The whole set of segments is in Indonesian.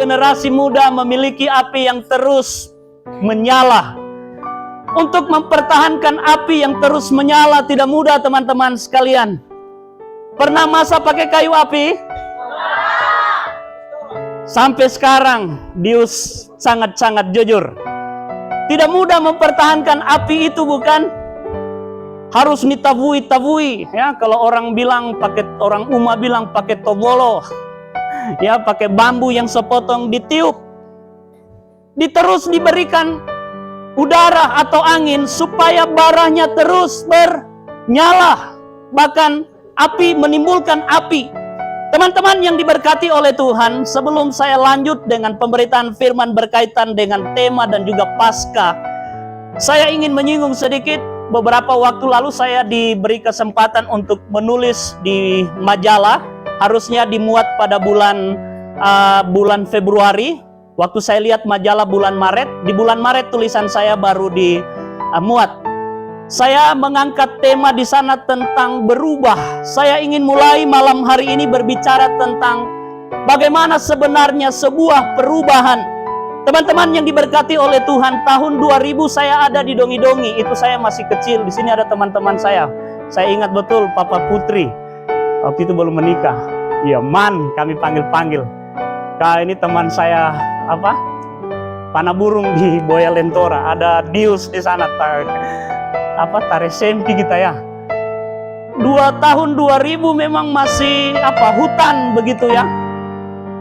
generasi muda memiliki api yang terus menyala. Untuk mempertahankan api yang terus menyala tidak mudah, teman-teman sekalian. Pernah masak pakai kayu api? Sampai sekarang Dius sangat-sangat jujur. Tidak mudah mempertahankan api itu, bukan? Harus ditabui-tabui, ya. Kalau orang bilang pakai, orang Uma bilang pakai tobolo, ya, pakai bambu yang sepotong ditiup. Terus diberikan udara atau angin supaya baranya terus bernyala. Bahkan api menimbulkan api. Teman-teman yang diberkati oleh Tuhan, sebelum saya lanjut dengan pemberitaan firman berkaitan dengan tema dan juga Paskah, saya ingin menyinggung sedikit. Beberapa waktu lalu saya diberi kesempatan untuk menulis di majalah. Harusnya dimuat pada bulan Februari. Waktu saya lihat majalah bulan Maret, di bulan Maret tulisan saya baru dimuat. Saya mengangkat tema di sana tentang berubah. Saya ingin mulai malam hari ini berbicara tentang bagaimana sebenarnya sebuah perubahan. Teman-teman yang diberkati oleh Tuhan, tahun 2000 saya ada di Dongi-Dongi. Itu saya masih kecil. Di sini ada teman-teman saya. Saya ingat betul Papa Putri. Waktu itu belum menikah. Iya, Man, kami panggil-panggil. Ini teman saya panah burung di Boya Lentora, ada Dius di sana, Taresempi kita ya. Tahun 2000 memang masih hutan begitu ya.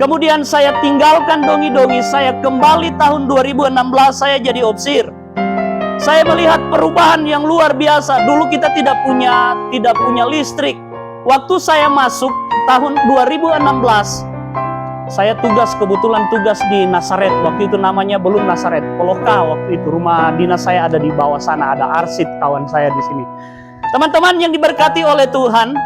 Kemudian saya tinggalkan Dongi-Dongi, saya kembali tahun 2016, saya jadi opsir. Saya melihat perubahan yang luar biasa. Dulu kita tidak punya listrik. Waktu saya masuk tahun 2016, saya kebetulan tugas di Nazaret. Waktu itu namanya belum Nazaret, Poloka. Waktu itu rumah dinas saya ada di bawah sana, ada Arsid kawan saya di sini. Teman-teman yang diberkati oleh Tuhan,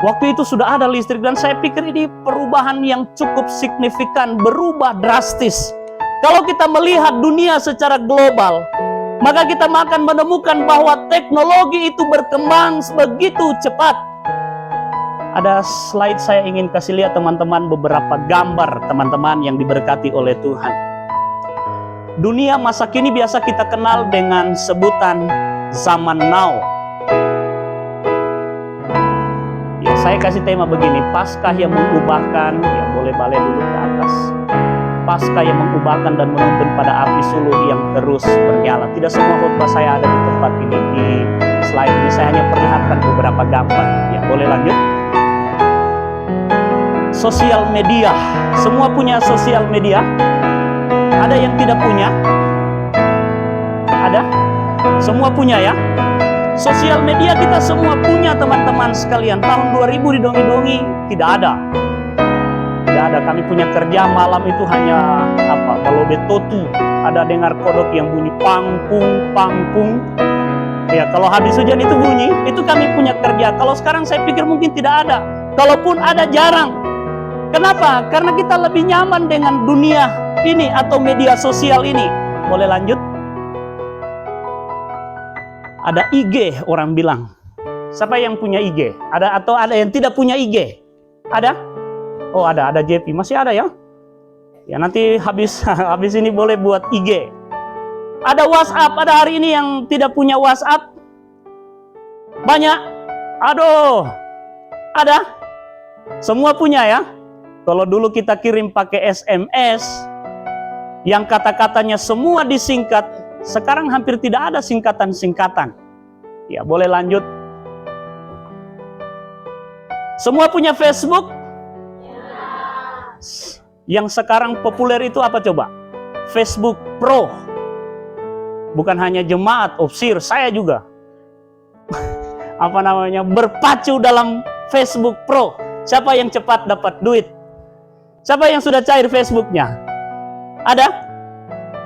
waktu itu sudah ada listrik dan saya pikir ini perubahan yang cukup signifikan, berubah drastis. Kalau kita melihat dunia secara global, maka kita akan menemukan bahwa teknologi itu berkembang begitu cepat. Ada slide saya ingin kasih lihat teman-teman, beberapa gambar teman-teman yang diberkati oleh Tuhan. Dunia masa kini biasa kita kenal dengan sebutan zaman now. Ya, saya kasih tema begini, Paskah yang mengubahkan, ya boleh balik dulu ke atas. Paskah yang mengubahkan dan menuntun pada api suluh yang terus bernyala. Tidak semua khotbah saya ada di tempat ini. Di slide ini saya hanya perlihatkan beberapa gambar. Ya, boleh lanjut. Sosial media, semua punya sosial media. Ada yang tidak punya? Ada? Semua punya ya? Sosial media kita semua punya teman-teman sekalian. Tahun 2000 di Dongi-Dongi tidak ada. Tidak ada, kami punya kerja malam itu hanya balobe totu. Ada dengar kodok yang bunyi pangpung, pangpung. Ya, kalau habis hujan itu bunyi, itu kami punya kerja. Kalau sekarang saya pikir mungkin tidak ada. Kalaupun ada jarang. Kenapa? Karena kita lebih nyaman dengan dunia ini atau media sosial ini. Boleh lanjut? Ada IG, orang bilang. Siapa yang punya IG? Ada atau ada yang tidak punya IG? Ada? Oh, ada JP. Masih ada ya? Ya, nanti habis ini boleh buat IG. Ada WhatsApp, ada hari ini yang tidak punya WhatsApp? Banyak? Aduh. Ada? Semua punya ya? Kalau dulu kita kirim pakai SMS, yang kata-katanya semua disingkat, sekarang hampir tidak ada singkatan-singkatan. Ya, boleh lanjut. Semua punya Facebook? Yang sekarang populer itu apa coba? Facebook Pro. Bukan hanya jemaat, opsir, saya juga. Berpacu dalam Facebook Pro. Siapa yang cepat dapat duit? Siapa yang sudah cair Facebooknya? Ada?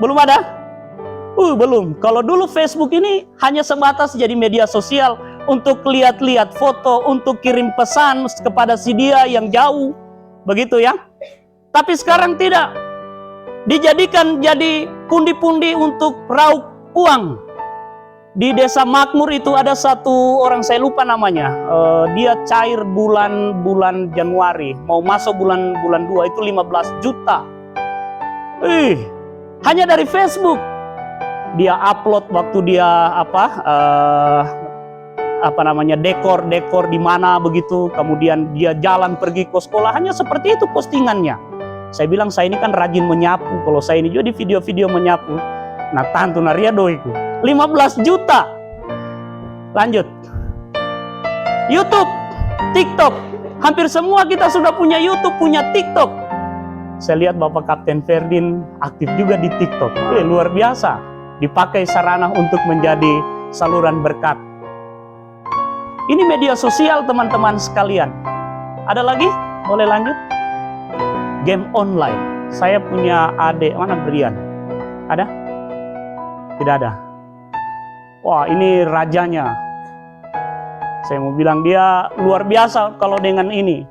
Belum ada? Belum. Kalau dulu Facebook ini hanya sebatas jadi media sosial untuk lihat-lihat foto, untuk kirim pesan kepada si dia yang jauh. Begitu ya. Tapi sekarang tidak. Dijadikan jadi pundi-pundi untuk raup uang. Di Desa Makmur itu ada satu orang, saya lupa namanya. Dia cair bulan Januari, mau masuk bulan 2 itu 15 juta. Hanya dari Facebook. Dia upload waktu dia dekor di mana begitu, kemudian dia jalan pergi ke sekolah, hanya seperti itu postingannya. Saya bilang, saya ini kan rajin menyapu, kalau saya ini juga di video-video menyapu. Nah, tantu naria doiku 15 juta. Lanjut. YouTube, TikTok. Hampir semua kita sudah punya YouTube, punya TikTok. Saya lihat Bapak Kapten Ferdin aktif juga di TikTok. Luar biasa. Dipakai sarana untuk menjadi saluran berkat. Ini media sosial teman-teman sekalian. Ada lagi? Boleh lanjut? Game online. Saya punya adik, mana Brian? Ada? Tidak ada. Wah, ini rajanya. Saya mau bilang dia luar biasa kalau dengan ini.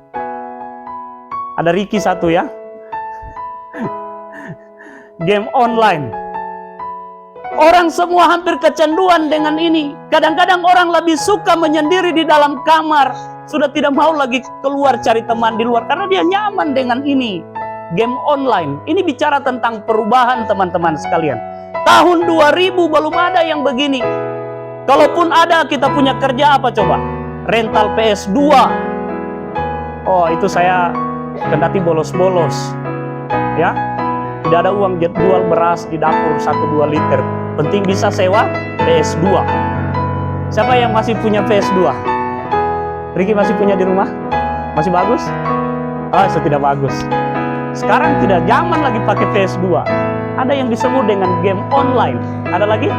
Ada Ricky satu ya. Game online. Orang semua hampir kecanduan dengan ini. Kadang-kadang orang lebih suka menyendiri di dalam kamar. Sudah tidak mau lagi keluar cari teman di luar karena dia nyaman dengan ini. Game online. Ini bicara tentang perubahan teman-teman sekalian. Tahun 2000 belum ada yang begini. Kalaupun ada, kita punya kerja apa coba? Rental PS2. Oh, itu saya kendati bolos-bolos. Ya. Tidak ada uang jual beras di dapur 1-2 liter. Penting bisa sewa PS2. Siapa yang masih punya PS2? Ricky masih punya di rumah? Masih bagus? Oh, itu tidak bagus. Sekarang tidak zaman lagi pakai PS2. Ada yang disebut dengan game online. Ada lagi?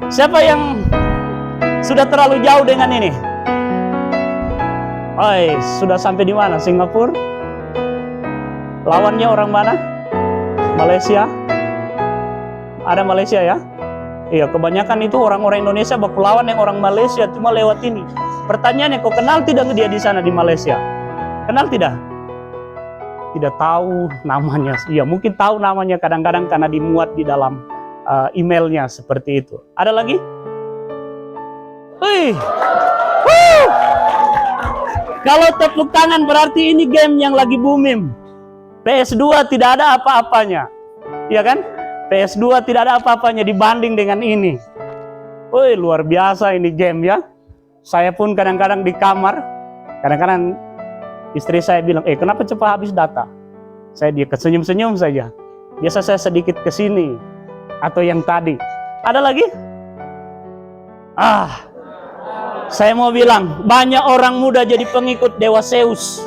Siapa yang sudah terlalu jauh dengan ini? Sudah sampai di mana? Singapura? Lawannya orang mana? Malaysia? Ada Malaysia ya? Iya, kebanyakan itu orang-orang Indonesia baku lawan yang orang Malaysia cuma lewat ini. Pertanyaannya, kau kenal tidak dia di sana di Malaysia? Kenal tidak? Tidak tahu namanya. Iya, mungkin tahu namanya kadang-kadang karena dimuat di dalam emailnya seperti itu. Ada lagi? Kalau tepuk tangan berarti ini game yang lagi booming. PS2 tidak ada apa-apanya. Iya kan? PS2 tidak ada apa-apanya dibanding dengan ini. Luar biasa ini game ya. Saya pun kadang-kadang di kamar, kadang-kadang istri saya bilang, kenapa cepat habis data? Dia kesenyum-senyum saja. Biasa saya sedikit ke sini atau yang tadi. Ada lagi? Saya mau bilang, banyak orang muda jadi pengikut Dewa Zeus.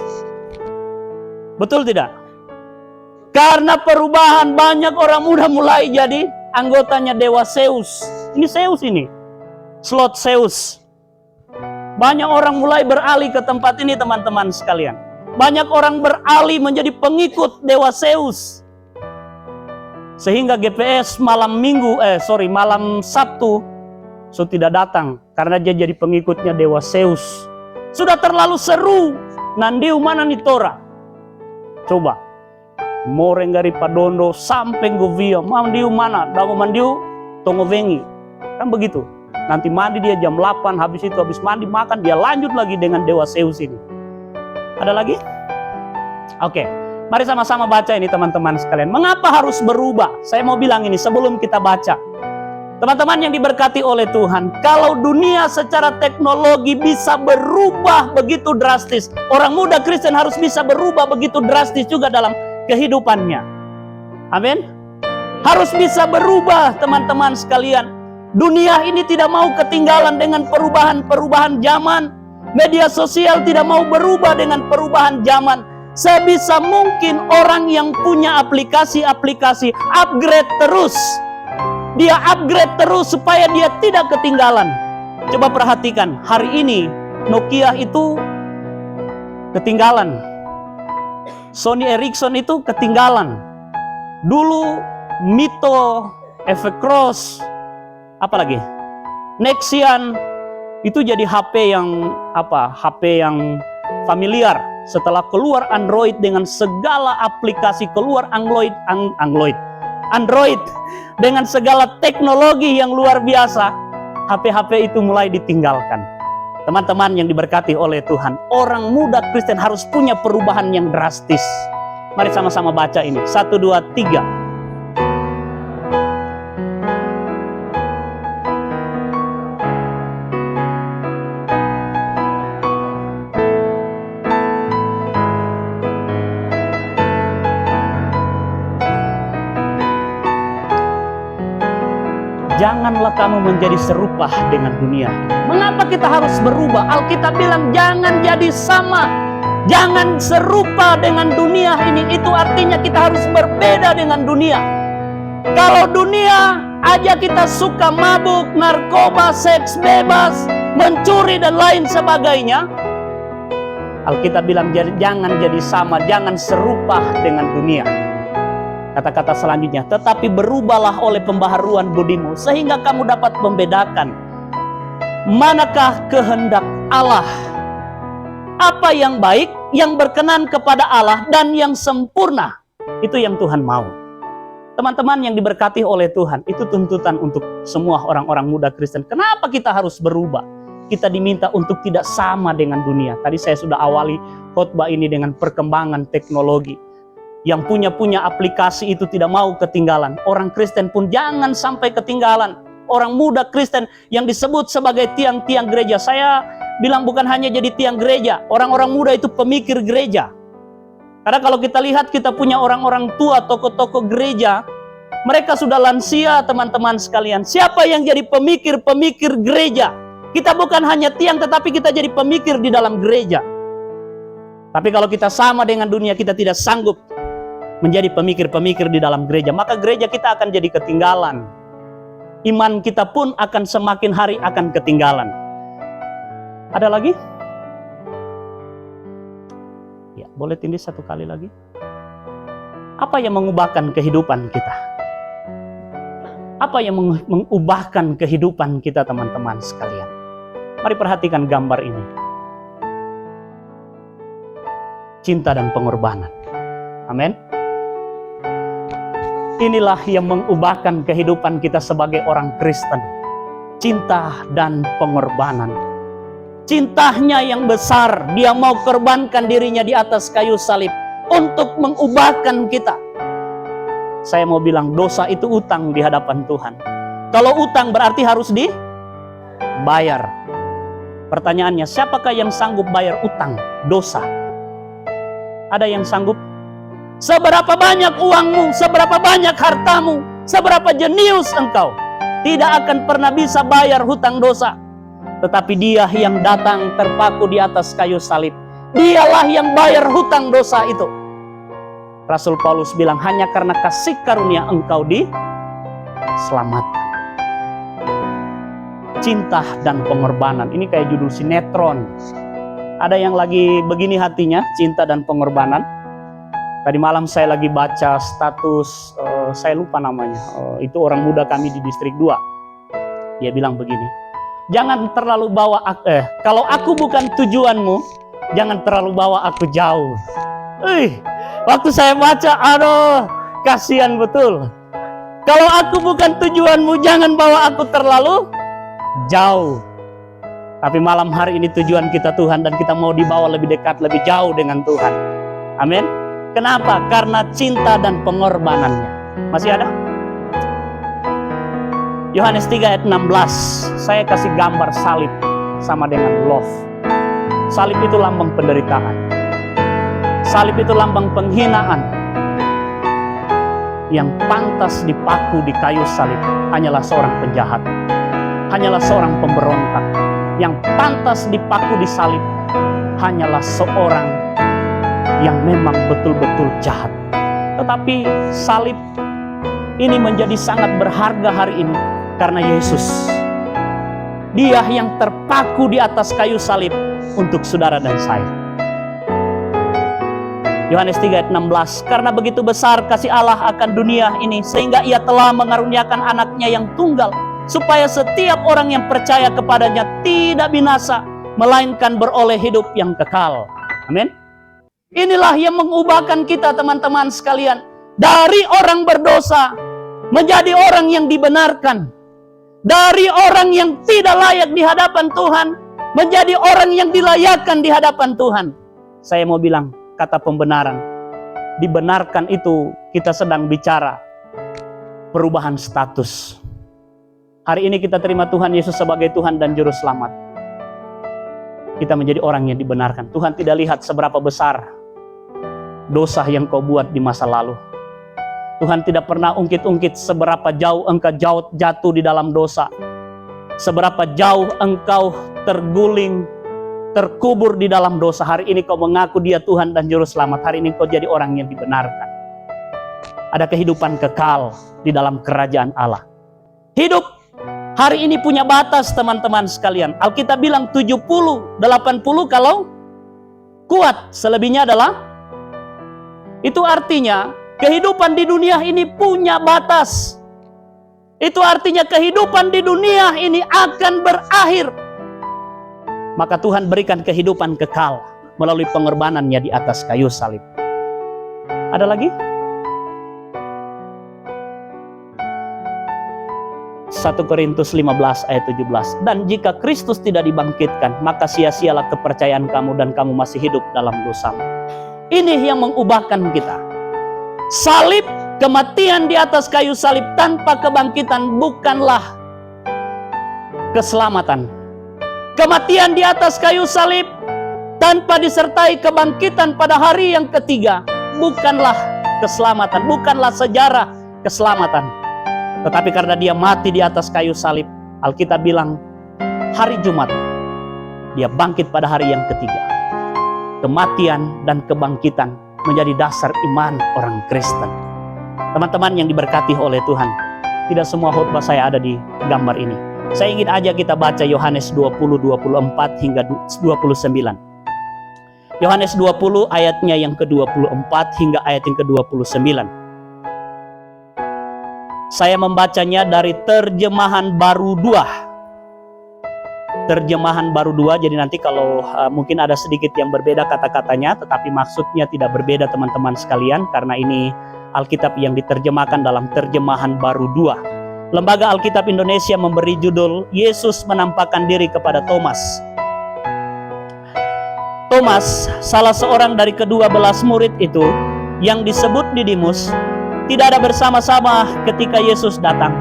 Betul tidak? Karena perubahan, banyak orang muda mulai jadi anggotanya Dewa Zeus. Ini Zeus ini. Slot Zeus. Banyak orang mulai beralih ke tempat ini teman-teman sekalian. Banyak orang beralih menjadi pengikut Dewa Zeus. Sehingga GPS malam Sabtu tidak datang karena dia jadi pengikutnya Dewa Zeus. Sudah terlalu seru. Nandiu mana nih Tora? Coba. Moreng dari Padondo sampai Govia. Mandiu mana? Dago mandiu Tongovengi. Kan begitu. Nanti mandi dia jam 8. Habis itu habis mandi makan dia lanjut lagi dengan Dewa Zeus ini. Ada lagi? Oke. Mari sama-sama baca ini teman-teman sekalian. Mengapa harus berubah? Saya mau bilang ini sebelum kita baca. Teman-teman yang diberkati oleh Tuhan, kalau dunia secara teknologi bisa berubah begitu drastis, orang muda Kristen harus bisa berubah begitu drastis juga dalam kehidupannya. Amin. Harus bisa berubah teman-teman sekalian. Dunia ini tidak mau ketinggalan dengan perubahan-perubahan zaman. Media sosial tidak mau berubah dengan perubahan zaman. Sebisa mungkin orang yang punya aplikasi-aplikasi upgrade terus. Dia upgrade terus supaya dia tidak ketinggalan. Coba perhatikan, hari ini Nokia itu ketinggalan. Sony Ericsson itu ketinggalan. Dulu Mito, Evercross, apa lagi? Nexian itu jadi HP yang familiar. Setelah keluar Android dengan segala aplikasi, keluar Android, dengan segala teknologi yang luar biasa, HP-HP itu mulai ditinggalkan. Teman-teman yang diberkati oleh Tuhan, orang muda Kristen harus punya perubahan yang drastis. Mari sama-sama baca ini. 1, 2, 3. Janganlah kamu menjadi serupa dengan dunia. Mengapa kita harus berubah? Alkitab bilang jangan jadi sama. Jangan serupa dengan dunia ini. Itu artinya kita harus berbeda dengan dunia. Kalau dunia aja kita suka mabuk, narkoba, seks bebas, mencuri dan lain sebagainya, Alkitab bilang jangan jadi sama, jangan serupa dengan dunia. Kata-kata selanjutnya, tetapi berubahlah oleh pembaharuan budimu, sehingga kamu dapat membedakan manakah kehendak Allah, apa yang baik, yang berkenan kepada Allah, dan yang sempurna. Itu yang Tuhan mau. Teman-teman yang diberkati oleh Tuhan, itu tuntutan untuk semua orang-orang muda Kristen. Kenapa kita harus berubah? Kita diminta untuk tidak sama dengan dunia. Tadi saya sudah awali khotbah ini dengan perkembangan teknologi. Yang punya aplikasi itu tidak mau ketinggalan. Orang Kristen pun jangan sampai ketinggalan. Orang muda Kristen yang disebut sebagai tiang-tiang gereja. Saya bilang bukan hanya jadi tiang gereja. Orang-orang muda itu pemikir gereja. Karena kalau kita lihat kita punya orang-orang tua, tokoh-tokoh gereja. Mereka sudah lansia, teman-teman sekalian. Siapa yang jadi pemikir-pemikir gereja? Kita bukan hanya tiang, tetapi kita jadi pemikir di dalam gereja. Tapi kalau kita sama dengan dunia, kita tidak sanggup menjadi pemikir-pemikir di dalam gereja, maka gereja kita akan jadi ketinggalan. Iman kita pun akan semakin hari akan ketinggalan. Ada lagi? Ya, boleh tindih satu kali lagi. Apa yang mengubahkan kehidupan kita? Apa yang mengubahkan kehidupan kita, teman-teman sekalian? Mari perhatikan gambar ini. Cinta dan pengorbanan. Amin. Inilah yang mengubahkan kehidupan kita sebagai orang Kristen. Cinta dan pengorbanan. Cintanya yang besar, dia mau korbankan dirinya di atas kayu salib untuk mengubahkan kita. Saya mau bilang dosa itu utang di hadapan Tuhan. Kalau utang berarti harus dibayar. Pertanyaannya, siapakah yang sanggup bayar utang dosa? Ada yang sanggup? Seberapa banyak uangmu, seberapa banyak hartamu, seberapa jenius engkau, tidak akan pernah bisa bayar hutang dosa. Tetapi Dia yang datang terpaku di atas kayu salib, Dialah yang bayar hutang dosa itu. Rasul Paulus bilang, hanya karena kasih karunia engkau diselamatkan. Cinta dan pengorbanan, ini kayak judul sinetron. Ada yang lagi begini hatinya, cinta dan pengorbanan. Tadi malam saya lagi baca status, saya lupa namanya, itu orang muda kami di distrik 2. Dia bilang begini, jangan terlalu bawa kalau aku bukan tujuanmu, jangan terlalu bawa aku jauh. Waktu saya baca, aduh, kasihan betul. Kalau aku bukan tujuanmu, jangan bawa aku terlalu jauh. Tapi malam hari ini tujuan kita Tuhan, dan kita mau dibawa lebih dekat, lebih jauh dengan Tuhan. Amin. Kenapa? Karena cinta dan pengorbanannya. Masih ada? Yohanes 3 ayat 16. Saya kasih gambar salib sama dengan love. Salib itu lambang penderitaan. Salib itu lambang penghinaan. Yang pantas dipaku di kayu salib hanyalah seorang penjahat. Hanyalah seorang pemberontak. Yang pantas dipaku di salib hanyalah seorang yang memang betul-betul jahat. Tetapi salib ini menjadi sangat berharga hari ini karena Yesus. Dia yang terpaku di atas kayu salib untuk saudara dan saya. Yohanes 3 ayat 16, karena begitu besar kasih Allah akan dunia ini, sehingga Ia telah mengaruniakan anaknya yang tunggal, supaya setiap orang yang percaya kepadanya tidak binasa, melainkan beroleh hidup yang kekal. Amin. Inilah yang mengubahkan kita, teman-teman sekalian. Dari orang berdosa menjadi orang yang dibenarkan. Dari orang yang tidak layak di hadapan Tuhan, menjadi orang yang dilayakkan di hadapan Tuhan. Saya mau bilang, kata pembenaran, dibenarkan itu kita sedang bicara perubahan status. Hari ini kita terima Tuhan Yesus sebagai Tuhan dan Juru Selamat. Kita menjadi orang yang dibenarkan. Tuhan tidak lihat seberapa besar dosa yang kau buat di masa lalu. Tuhan tidak pernah ungkit-ungkit seberapa jauh engkau jatuh di dalam dosa. Seberapa jauh engkau terguling, terkubur di dalam dosa. Hari ini kau mengaku Dia Tuhan dan Juru Selamat. Hari ini kau jadi orang yang dibenarkan. Ada kehidupan kekal di dalam kerajaan Allah. Hidup hari ini punya batas, teman-teman sekalian. Alkitab bilang 70, 80 kalau kuat. Selebihnya adalah, itu artinya kehidupan di dunia ini punya batas. Itu artinya kehidupan di dunia ini akan berakhir. Maka Tuhan berikan kehidupan kekal melalui pengorbanannya di atas kayu salib. Ada lagi? 1 Korintus 15 ayat 17. Dan jika Kristus tidak dibangkitkan, maka sia-sialah kepercayaan kamu dan kamu masih hidup dalam dosa. Ini yang mengubahkan kita. Salib, kematian di atas kayu salib tanpa kebangkitan bukanlah keselamatan. Kematian di atas kayu salib tanpa disertai kebangkitan pada hari yang ketiga bukanlah keselamatan, bukanlah sejarah keselamatan. Tetapi karena Dia mati di atas kayu salib, Alkitab bilang hari Jumat Dia bangkit pada hari yang ketiga. Kematian dan kebangkitan menjadi dasar iman orang Kristen. Teman-teman yang diberkati oleh Tuhan, tidak semua khotbah saya ada di gambar ini. Saya ingin aja kita baca Yohanes 20, 24 hingga 29. Yohanes 20 ayatnya yang ke-24 hingga ayat yang ke-29. Saya membacanya dari terjemahan baru 2. Terjemahan baru 2, jadi nanti kalau mungkin ada sedikit yang berbeda kata-katanya, tetapi maksudnya tidak berbeda teman-teman sekalian, karena ini Alkitab yang diterjemahkan dalam terjemahan baru 2. Lembaga Alkitab Indonesia memberi judul Yesus menampakkan diri kepada Thomas. Thomas, salah seorang dari ke-12 murid itu, yang disebut Didimus, tidak ada bersama-sama ketika Yesus datang.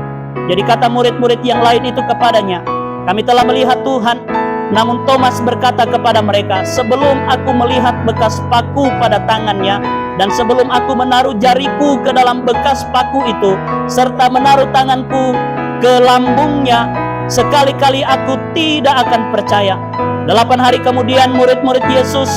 Jadi kata murid-murid yang lain itu kepadanya, kami telah melihat Tuhan. Namun Thomas berkata kepada mereka, sebelum aku melihat bekas paku pada tangannya, dan sebelum aku menaruh jariku ke dalam bekas paku itu, serta menaruh tanganku ke lambungnya, sekali-kali aku tidak akan percaya. 8 hari kemudian murid-murid Yesus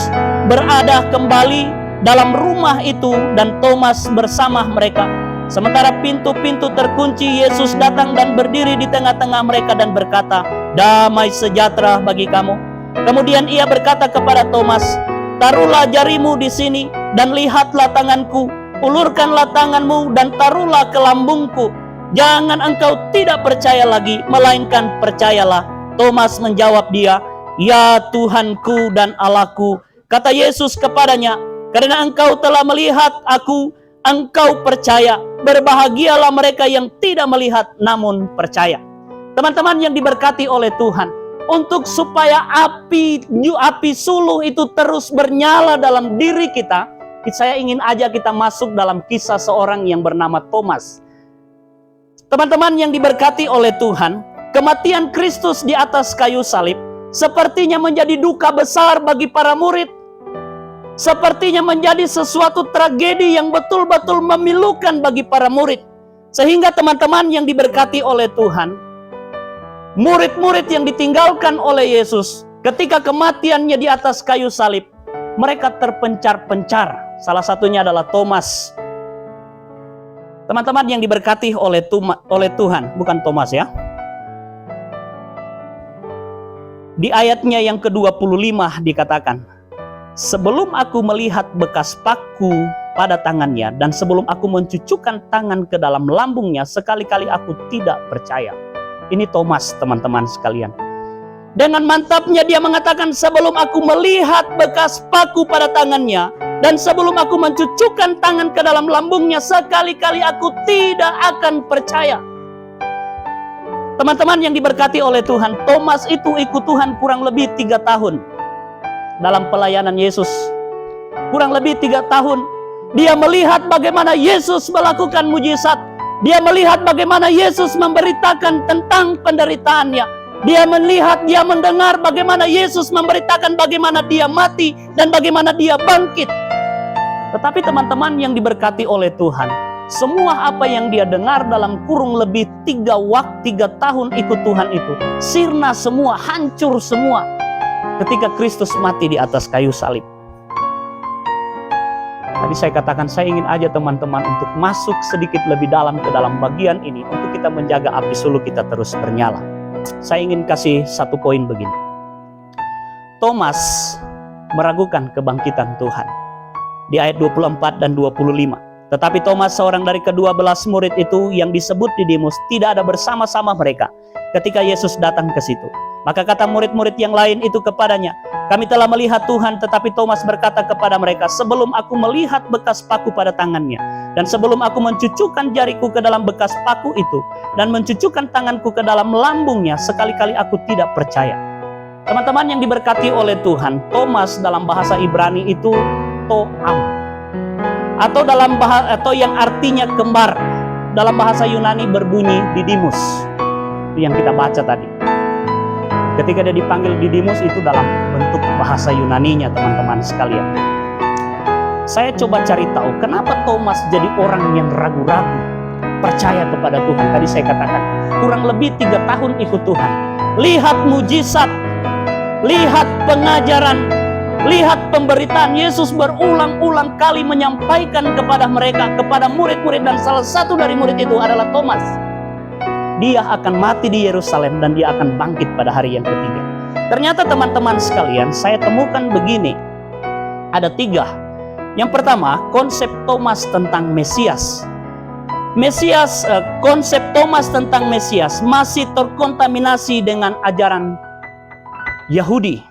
berada kembali dalam rumah itu, dan Thomas bersama mereka. Sementara pintu-pintu terkunci, Yesus datang dan berdiri di tengah-tengah mereka dan berkata, damai sejahtera bagi kamu. Kemudian Ia berkata kepada Thomas, taruhlah jarimu di sini dan lihatlah tanganku, ulurkanlah tanganmu dan taruhlah ke lambungku. Jangan engkau tidak percaya lagi, melainkan percayalah. Thomas menjawab Dia, ya Tuhanku dan Allahku. Kata Yesus kepadanya, karena engkau telah melihat aku, engkau percaya. Berbahagialah mereka yang tidak melihat namun percaya. Teman-teman yang diberkati oleh Tuhan, untuk supaya api suluh itu terus bernyala dalam diri kita, saya ingin ajak kita masuk dalam kisah seorang yang bernama Thomas. Teman-teman yang diberkati oleh Tuhan, kematian Kristus di atas kayu salib sepertinya menjadi duka besar bagi para murid. Sepertinya menjadi sesuatu tragedi yang betul-betul memilukan bagi para murid. Sehingga teman-teman yang diberkati oleh Tuhan, murid-murid yang ditinggalkan oleh Yesus ketika kematiannya di atas kayu salib, mereka terpencar-pencar. Salah satunya adalah Thomas. Teman-teman yang diberkati oleh Tuhan, bukan Thomas ya. Di ayatnya yang ke-25 dikatakan, sebelum aku melihat bekas paku pada tangannya, dan sebelum aku mencucukkan tangan ke dalam lambungnya, sekali-kali aku tidak percaya. Ini Thomas, teman-teman sekalian. Dengan mantapnya dia mengatakan, sebelum aku melihat bekas paku pada tangannya, Dan sebelum aku mencucukkan tangan ke dalam lambungnya, sekali-kali aku tidak akan percaya. Teman-teman yang diberkati oleh Tuhan, Thomas itu ikut Tuhan kurang lebih 3 tahun dalam pelayanan Yesus. Kurang lebih 3 tahun. Dia melihat bagaimana Yesus melakukan mujizat. Dia melihat bagaimana Yesus memberitakan tentang penderitaannya. Dia melihat, dia mendengar bagaimana Yesus memberitakan bagaimana dia mati dan bagaimana dia bangkit. Tetapi teman-teman yang diberkati oleh Tuhan, semua apa yang dia dengar dalam kurung lebih 3 tahun ikut Tuhan itu sirna semua, hancur semua ketika Kristus mati di atas kayu salib. Tadi saya katakan, saya ingin aja teman-teman untuk masuk sedikit lebih dalam ke dalam bagian ini untuk kita menjaga api suluh kita terus bernyala. Saya ingin kasih satu poin begini. Thomas meragukan kebangkitan Tuhan di ayat 24 dan 25. Tetapi Thomas, seorang dari ke-12 murid itu yang disebut Didimus, tidak ada bersama-sama mereka ketika Yesus datang ke situ. Maka kata murid-murid yang lain itu kepadanya, kami telah melihat Tuhan. Tetapi Thomas berkata kepada mereka, sebelum aku melihat bekas paku pada tangannya, dan sebelum aku mencucukkan jariku ke dalam bekas paku itu, dan mencucukkan tanganku ke dalam lambungnya, sekali-kali aku tidak percaya. Teman-teman yang diberkati oleh Tuhan, Thomas dalam bahasa Ibrani itu Toam, atau yang artinya kembar. Dalam bahasa Yunani berbunyi Didimus. Itu yang kita baca tadi. Ketika dia dipanggil Didimus itu dalam bentuk bahasa Yunaninya, teman-teman sekalian. Saya coba cari tahu kenapa Thomas jadi orang yang ragu-ragu percaya kepada Tuhan. Tadi saya katakan kurang lebih 3 tahun ikut Tuhan. Lihat mujizat, lihat pengajaran, lihat pemberitaan. Yesus berulang-ulang kali menyampaikan kepada mereka, kepada murid-murid, dan salah satu dari murid itu adalah Thomas. Dia akan mati di Yerusalem dan dia akan bangkit pada hari yang ketiga. Ternyata teman-teman sekalian, saya temukan begini. Ada 3. Yang pertama, konsep Thomas tentang Mesias. Konsep Thomas tentang Mesias masih terkontaminasi dengan ajaran Yahudi.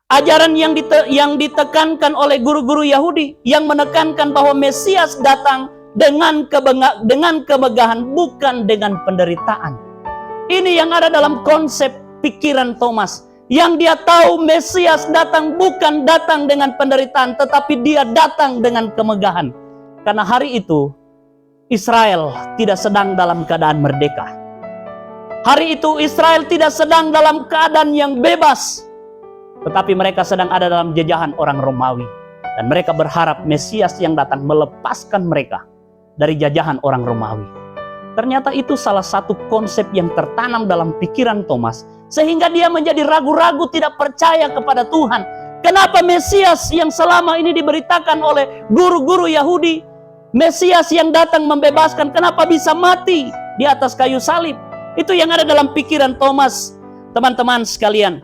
Ajaran yang ditekankan oleh guru-guru Yahudi, yang menekankan bahwa Mesias datang dengan kemegahan, bukan dengan penderitaan. Ini yang ada dalam konsep pikiran Thomas, yang dia tahu Mesias bukan datang dengan penderitaan, tetapi dia datang dengan kemegahan. Karena hari itu Israel tidak sedang dalam keadaan merdeka. Hari itu Israel tidak sedang dalam keadaan yang bebas, tetapi mereka sedang ada dalam jajahan orang Romawi. Dan mereka berharap Mesias yang datang melepaskan mereka dari jajahan orang Romawi. Ternyata itu salah satu konsep yang tertanam dalam pikiran Thomas, sehingga dia menjadi ragu-ragu, tidak percaya kepada Tuhan. Kenapa Mesias yang selama ini diberitakan oleh guru-guru Yahudi, Mesias yang datang membebaskan, kenapa bisa mati di atas kayu salib? Itu yang ada dalam pikiran Thomas, teman-teman sekalian.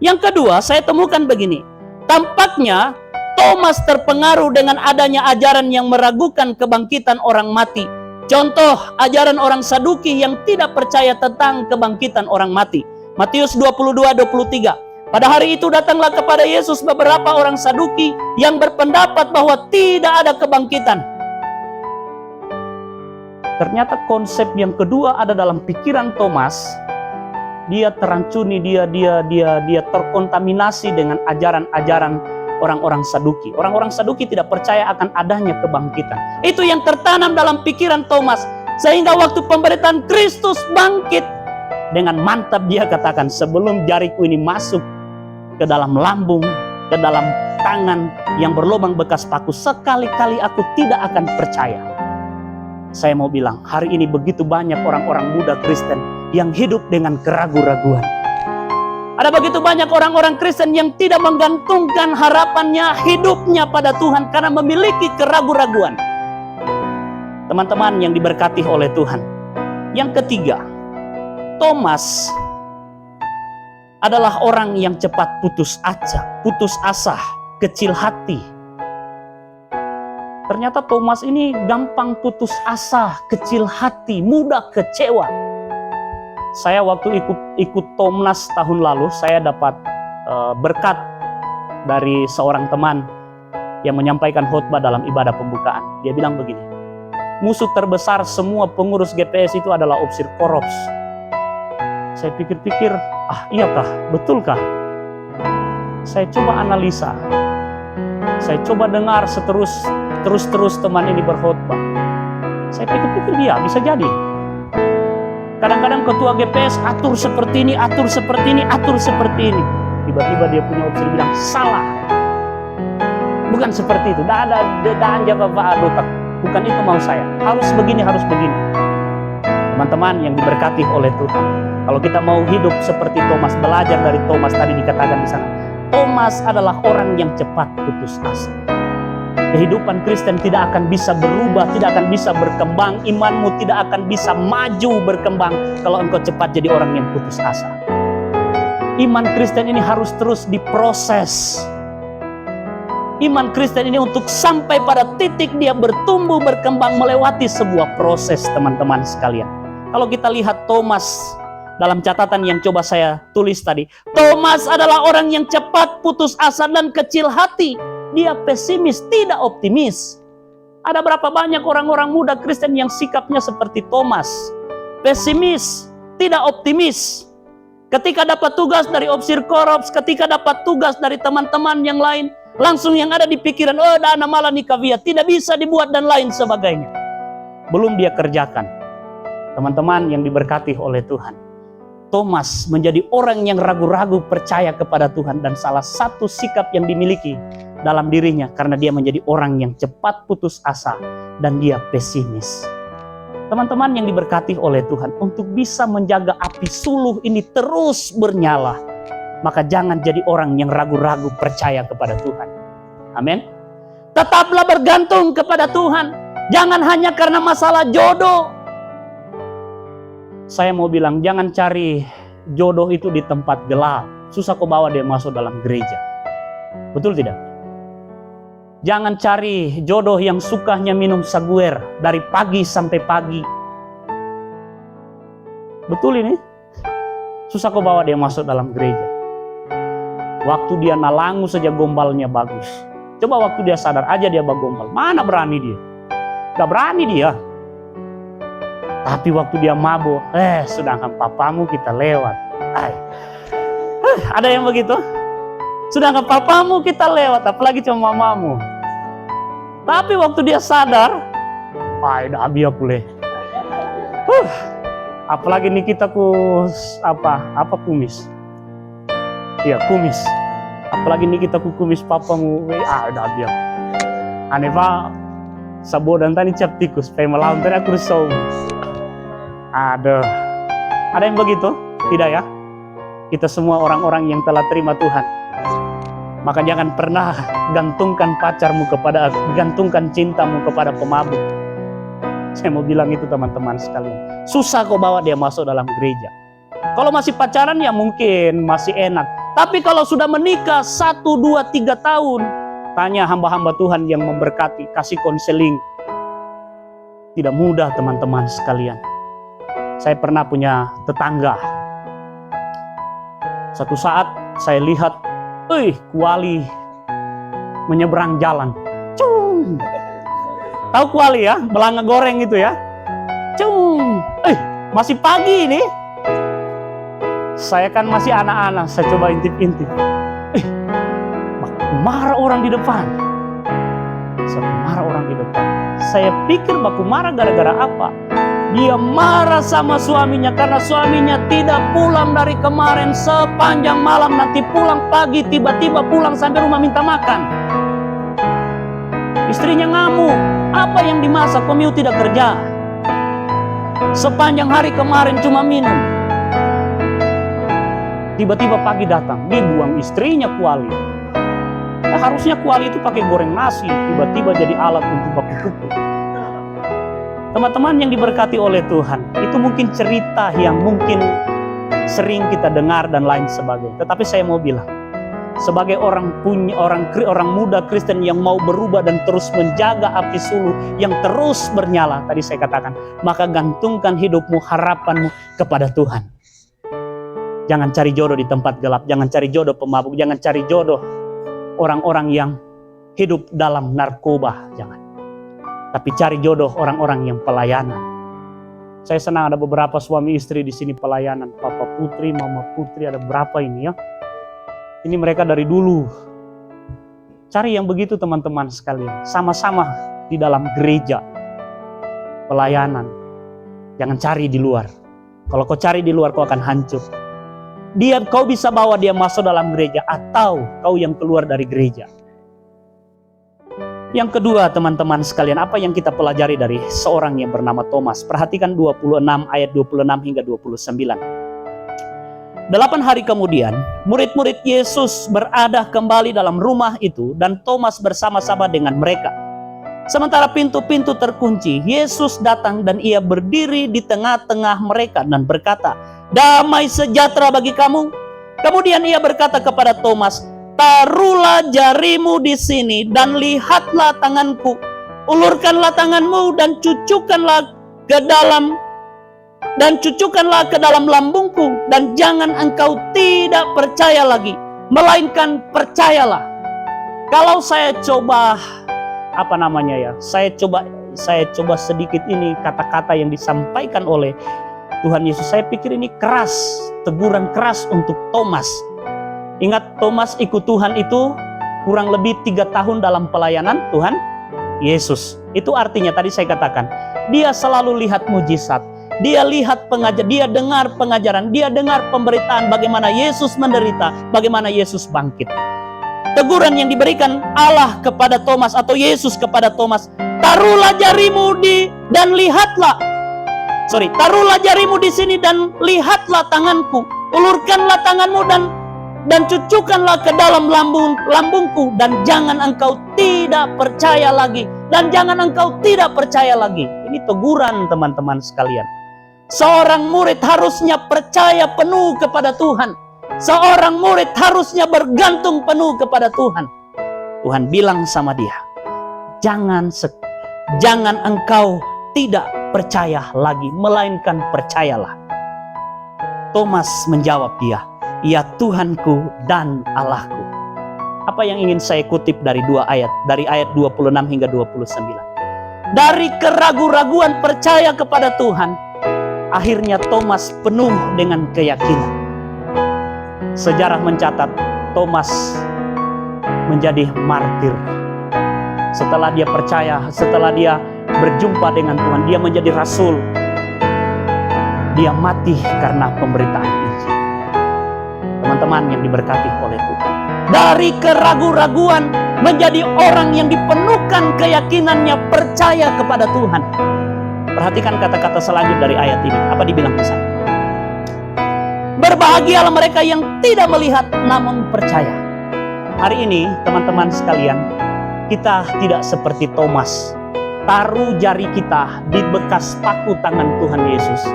Yang kedua, saya temukan begini. Tampaknya Thomas terpengaruh dengan adanya ajaran yang meragukan kebangkitan orang mati. Contoh, ajaran orang Saduki yang tidak percaya tentang kebangkitan orang mati. Matius 22:23. Pada hari itu datanglah kepada Yesus beberapa orang Saduki yang berpendapat bahwa tidak ada kebangkitan. Ternyata konsep yang kedua ada dalam pikiran Thomas. Dia terancuni, dia terkontaminasi dengan ajaran-ajaran orang-orang Saduki. Orang-orang Saduki tidak percaya akan adanya kebangkitan. Itu yang tertanam dalam pikiran Thomas. Sehingga waktu pemberitaan Kristus bangkit, dengan mantap dia katakan, sebelum jariku ini masuk ke dalam lambung, ke dalam tangan yang berlubang bekas paku, sekali-kali aku tidak akan percaya. Saya mau bilang, hari ini begitu banyak orang-orang muda Kristen yang hidup dengan keraguan-raguan. Ada begitu banyak orang-orang Kristen yang tidak menggantungkan harapannya, hidupnya pada Tuhan karena memiliki keraguan-raguan. Teman-teman yang diberkati oleh Tuhan. Yang ketiga, Thomas adalah orang yang cepat putus asa, kecil hati. Ternyata Thomas ini gampang putus asa, kecil hati, mudah kecewa. Saya waktu ikut Tomnas tahun lalu, saya dapat berkat dari seorang teman yang menyampaikan khotbah dalam ibadah pembukaan. Dia bilang begini, musuh terbesar semua pengurus GPS itu adalah Opsir Korops. Saya pikir-pikir, iyakah? Betulkah? Saya coba analisa. Saya coba dengar terus teman ini berkhotbah. Saya pikir-pikir dia bisa jadi. Kadang-kadang ketua GPS atur seperti ini, atur seperti ini, atur seperti ini. Tiba-tiba dia punya opsi bilang, salah. Bukan seperti itu. Tidak ada jawab adotak. Bukan itu mau saya. Harus begini, harus begini. Teman-teman yang diberkati oleh Tuhan. Kalau kita mau hidup seperti Thomas, belajar dari Thomas tadi dikatakan di sana. Thomas adalah orang yang cepat putus asa. Kehidupan Kristen tidak akan bisa berubah, tidak akan bisa berkembang. Imanmu tidak akan bisa maju berkembang kalau engkau cepat jadi orang yang putus asa. Iman Kristen ini harus terus diproses. Iman Kristen ini untuk sampai pada titik dia bertumbuh, berkembang, melewati sebuah proses, teman-teman sekalian. Kalau kita lihat Thomas dalam catatan yang coba saya tulis tadi, Thomas adalah orang yang cepat putus asa dan kecil hati. Dia pesimis, tidak optimis. Ada berapa banyak orang-orang muda Kristen yang sikapnya seperti Thomas, pesimis, tidak optimis. Ketika dapat tugas dari Opsir Korops, ketika dapat tugas dari teman-teman yang lain, langsung yang ada di pikiran, dana malah nikah via, tidak bisa dibuat dan lain sebagainya. Belum dia kerjakan. Teman-teman yang diberkati oleh Tuhan, Thomas menjadi orang yang ragu-ragu percaya kepada Tuhan, dan salah satu sikap yang dimiliki dalam dirinya karena dia menjadi orang yang cepat putus asa dan dia pesimis. Teman-teman yang diberkati oleh Tuhan, untuk bisa menjaga api suluh ini terus bernyala, maka jangan jadi orang yang ragu-ragu percaya kepada Tuhan. Amin. Tetaplah bergantung kepada Tuhan. Jangan hanya karena masalah jodoh. Saya mau bilang, jangan cari jodoh itu di tempat gelap. Susah kau bawa dia masuk dalam gereja. Betul tidak? Jangan cari jodoh yang sukanya minum saguer dari pagi sampai pagi. Betul ini? Susah kau bawa dia masuk dalam gereja. Waktu dia nalangu saja gombalnya bagus. Coba waktu dia sadar aja dia bagombal. Mana berani dia? Gak berani dia. Tapi waktu dia mabuk, sedangkan papamu kita lewat. Ada yang begitu? Sedangkan papamu kita lewat, apalagi cuma mamamu. Tapi waktu dia sadar, udah abi aku leh. Apalagi nih kita apa kumis. Iya, kumis. Apalagi nih kita kumis papamu, udah abi aku. Aneh pak, sabo dan tani cap tikus, pengen melawan tadi aku risau. Ada yang begitu? Tidak ya? Kita semua orang-orang yang telah terima Tuhan. Maka jangan pernah gantungkan pacarmu kepada, gantungkan cintamu kepada pemabuk. Saya mau bilang itu teman-teman sekalian. Susah kok bawa dia masuk dalam gereja. Kalau masih pacaran ya mungkin masih enak. Tapi kalau sudah menikah 1, 2, 3 tahun, tanya hamba-hamba Tuhan yang memberkati, kasih konseling. Tidak mudah teman-teman sekalian. Saya pernah punya tetangga. Satu saat saya lihat, kuali menyeberang jalan. Cung. Tahu kuali ya? Belanga goreng gitu ya. Cung. Masih pagi ini. Saya kan masih anak-anak, saya coba intip-intip. Marah orang di depan. Saya pikir baku marah gara-gara apa? Dia marah sama suaminya karena suaminya tidak pulang dari kemarin sepanjang malam. Nanti pulang pagi, tiba-tiba pulang sampai rumah minta makan. Istrinya ngamuk, apa yang dimasak, Komiu tidak kerja. Sepanjang hari kemarin cuma minum. Tiba-tiba pagi datang, dibuang istrinya kuali. Harusnya kuali itu pakai goreng nasi, tiba-tiba jadi alat untuk baku pukul. Teman-teman yang diberkati oleh Tuhan, itu mungkin cerita yang mungkin sering kita dengar dan lain sebagainya. Tetapi saya mau bilang, sebagai orang muda Kristen yang mau berubah dan terus menjaga api suluh yang terus bernyala, tadi saya katakan, maka gantungkan hidupmu, harapanmu kepada Tuhan. Jangan cari jodoh di tempat gelap, jangan cari jodoh pemabuk, jangan cari jodoh orang-orang yang hidup dalam narkoba, jangan. Tapi cari jodoh orang-orang yang pelayanan. Saya senang ada beberapa suami istri di sini pelayanan. Papa Putri, Mama Putri, ada berapa ini ya. Ini mereka dari dulu. Cari yang begitu teman-teman sekalian. Sama-sama di dalam gereja. Pelayanan. Jangan cari di luar. Kalau kau cari di luar kau akan hancur. Kau bisa bawa dia masuk dalam gereja atau kau yang keluar dari gereja. Yang kedua teman-teman sekalian, apa yang kita pelajari dari seorang yang bernama Thomas? Perhatikan 26 ayat 26 hingga 29. 8 hari kemudian, murid-murid Yesus berada kembali dalam rumah itu dan Thomas bersama-sama dengan mereka. Sementara pintu-pintu terkunci, Yesus datang dan ia berdiri di tengah-tengah mereka dan berkata, "Damai sejahtera bagi kamu." Kemudian ia berkata kepada Thomas, "Taruhlah jarimu di sini dan lihatlah tanganku. Ulurkanlah tanganmu dan cucukkanlah ke dalam lambungku, dan jangan engkau tidak percaya lagi, melainkan percayalah." Kalau saya coba saya coba sedikit ini kata-kata yang disampaikan oleh Tuhan Yesus. Saya pikir ini keras, teguran keras untuk Thomas. Ingat, Thomas ikut Tuhan itu kurang lebih 3 tahun dalam pelayanan Tuhan Yesus. Itu artinya tadi saya katakan, dia selalu lihat mujizat, dia lihat dia dengar pengajaran, dia dengar pemberitaan bagaimana Yesus menderita, bagaimana Yesus bangkit. Teguran yang diberikan Allah kepada Thomas atau Yesus kepada Thomas, taruhlah jarimu taruhlah jarimu di sini dan lihatlah tanganku, ulurkanlah tanganmu dan cucukkanlah ke dalam lambungku, dan jangan engkau tidak percaya lagi. Ini teguran teman-teman sekalian. Seorang murid harusnya percaya penuh kepada Tuhan. Seorang murid harusnya bergantung penuh kepada Tuhan. Tuhan bilang sama dia, jangan engkau tidak percaya lagi, melainkan percayalah. Thomas menjawab dia, "Ya Tuhanku dan Allahku." Apa yang ingin saya kutip dari 2 ayat, dari ayat 26 hingga 29. Dari keraguan-raguan percaya kepada Tuhan, akhirnya Thomas penuh dengan keyakinan. Sejarah mencatat Thomas menjadi martir. Setelah dia percaya, setelah dia berjumpa dengan Tuhan, dia menjadi rasul. Dia mati karena pemberitaan Injil. Teman-teman yang diberkati oleh Tuhan, dari keraguan-raguan menjadi orang yang dipenuhkan keyakinannya percaya kepada Tuhan. Perhatikan kata-kata selanjutnya dari ayat ini. Apa dibilang di sana? Berbahagialah mereka yang tidak melihat namun percaya. Hari ini teman-teman sekalian, kita tidak seperti Thomas. Taruh jari kita di bekas paku tangan Tuhan Yesus.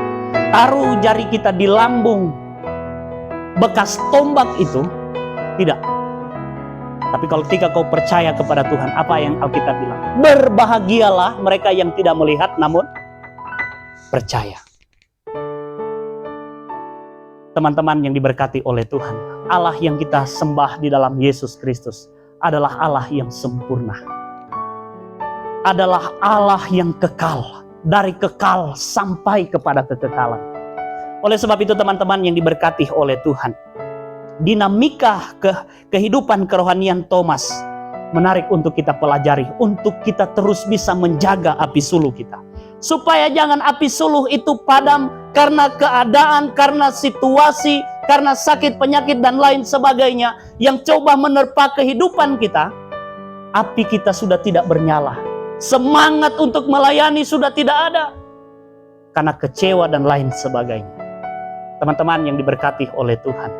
Taruh jari kita di lambung bekas tombak itu. Tidak. Tapi kalau ketika kau percaya kepada Tuhan, apa yang Alkitab bilang? Berbahagialah mereka yang tidak melihat namun percaya. Teman-teman yang diberkati oleh Tuhan, Allah yang kita sembah di dalam Yesus Kristus adalah Allah yang sempurna. Adalah Allah yang kekal, dari kekal sampai kepada kekekalan. Oleh sebab itu teman-teman yang diberkati oleh Tuhan, dinamika kehidupan kerohanian Thomas menarik untuk kita pelajari, untuk kita terus bisa menjaga api suluh kita. Supaya jangan api suluh itu padam karena keadaan, karena situasi, karena sakit, penyakit, dan lain sebagainya yang coba menerpa kehidupan kita. Api kita sudah tidak bernyala. Semangat untuk melayani sudah tidak ada. Karena kecewa dan lain sebagainya. Teman-teman yang diberkati oleh Tuhan,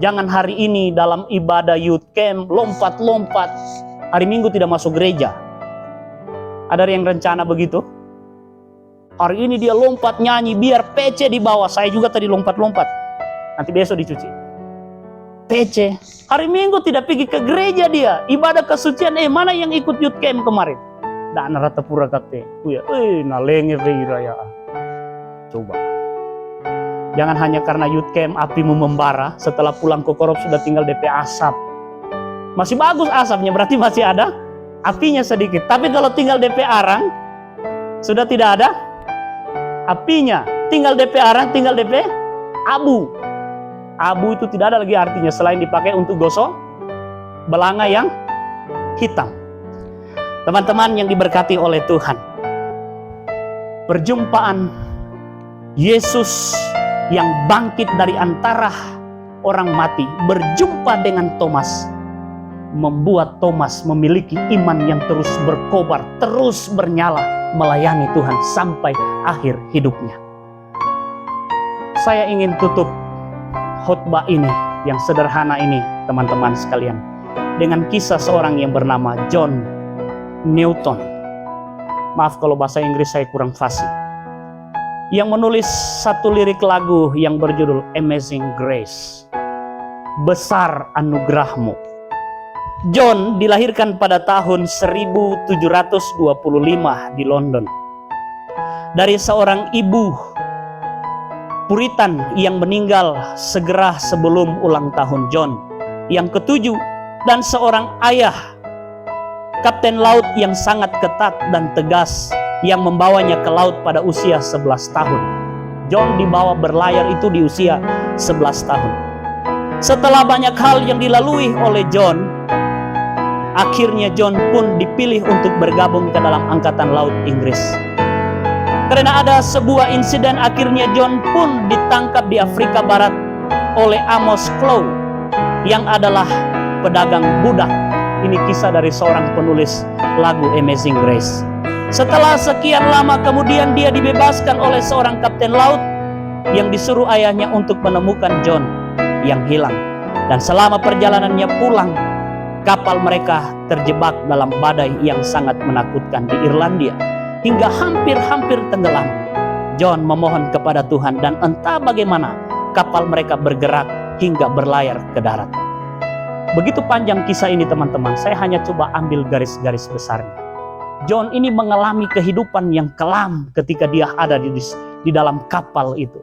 jangan hari ini dalam ibadah youth camp lompat-lompat. Hari Minggu tidak masuk gereja. Ada yang rencana begitu? Hari ini dia lompat nyanyi biar PC di bawah. Saya juga tadi lompat-lompat. Nanti besok dicuci. PC. Hari Minggu tidak pergi ke gereja dia. Ibadah kesucian. Mana yang ikut youth camp kemarin? Dan rata pura kate. Nalenge raya. Coba. Jangan hanya karena youth camp apimu membara. Setelah pulang ke korup sudah tinggal DP asap. Masih bagus asapnya, berarti masih ada apinya sedikit. Tapi kalau tinggal DP arang, sudah tidak ada apinya. Tinggal DP arang, tinggal DP abu. Abu itu tidak ada lagi artinya selain dipakai untuk gosok belanga yang hitam. Teman-teman yang diberkati oleh Tuhan, perjumpaan Yesus yang bangkit dari antara orang mati berjumpa dengan Thomas membuat Thomas memiliki iman yang terus berkobar, terus bernyala melayani Tuhan sampai akhir hidupnya. Saya ingin tutup khotbah ini yang sederhana ini, teman-teman sekalian, dengan kisah seorang yang bernama John Newton. Maaf kalau bahasa Inggris saya kurang fasih. Yang menulis satu lirik lagu yang berjudul Amazing Grace, Besar Anugerahmu. John dilahirkan pada tahun 1725 di London dari seorang ibu Puritan yang meninggal segera sebelum ulang tahun John yang ke-7, dan seorang ayah kapten laut yang sangat ketat dan tegas yang membawanya ke laut pada usia 11 tahun. John dibawa berlayar itu di usia 11 tahun. Setelah banyak hal yang dilalui oleh John, akhirnya John pun dipilih untuk bergabung ke dalam Angkatan Laut Inggris. Karena ada sebuah insiden, akhirnya John pun ditangkap di Afrika Barat oleh Amos Clow yang adalah pedagang budak. Ini kisah dari seorang penulis lagu Amazing Grace. Setelah sekian lama kemudian dia dibebaskan oleh seorang kapten laut yang disuruh ayahnya untuk menemukan John yang hilang. Dan selama perjalanannya pulang, kapal mereka terjebak dalam badai yang sangat menakutkan di Irlandia hingga hampir-hampir tenggelam. John memohon kepada Tuhan dan entah bagaimana kapal mereka bergerak hingga berlayar ke darat. Begitu panjang kisah ini teman-teman, saya hanya coba ambil garis-garis besarnya. John ini mengalami kehidupan yang kelam ketika dia ada di dalam kapal itu.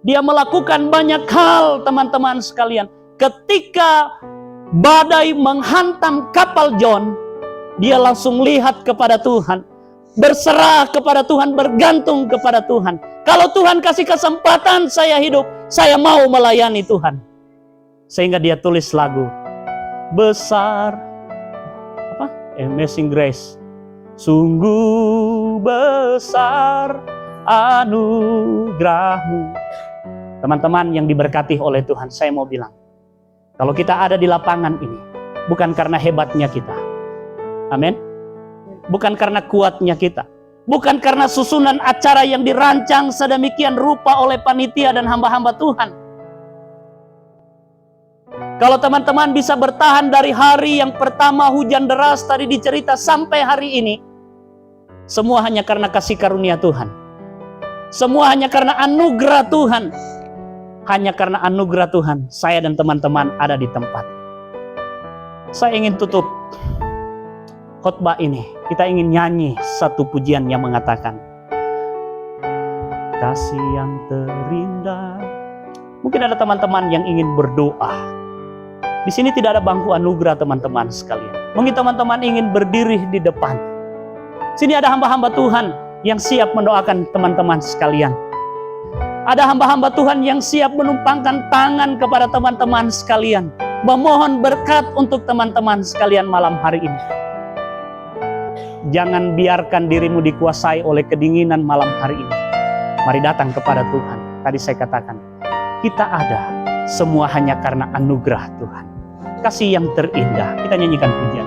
Dia melakukan banyak hal teman-teman sekalian. Ketika badai menghantam kapal John, dia langsung lihat kepada Tuhan, berserah kepada Tuhan, bergantung kepada Tuhan. Kalau Tuhan kasih kesempatan saya hidup, saya mau melayani Tuhan. Sehingga dia tulis lagu Besar Amazing Grace. Sungguh besar anugerahmu. Teman-teman yang diberkati oleh Tuhan, saya mau bilang, kalau kita ada di lapangan ini, bukan karena hebatnya kita. Amin. Bukan karena kuatnya kita. Bukan karena susunan acara yang dirancang sedemikian rupa oleh panitia dan hamba-hamba Tuhan. Kalau teman-teman bisa bertahan dari hari yang pertama hujan deras tadi dicerita sampai hari ini, semua hanya karena kasih karunia Tuhan. Semua hanya karena anugerah Tuhan. Hanya karena anugerah Tuhan, saya dan teman-teman ada di tempat. Saya ingin tutup khotbah ini. Kita ingin nyanyi satu pujian yang mengatakan, kasih yang terindah. Mungkin ada teman-teman yang ingin berdoa. Di sini tidak ada bangku anugerah teman-teman sekalian. Mungkin teman-teman ingin berdiri di depan. Sini ada hamba-hamba Tuhan yang siap mendoakan teman-teman sekalian. Ada hamba-hamba Tuhan yang siap menumpangkan tangan kepada teman-teman sekalian, memohon berkat untuk teman-teman sekalian malam hari ini. Jangan biarkan dirimu dikuasai oleh kedinginan malam hari ini. Mari datang kepada Tuhan. Tadi saya katakan, kita ada semua hanya karena anugerah Tuhan. Kasih yang terindah. Kita nyanyikan pujian.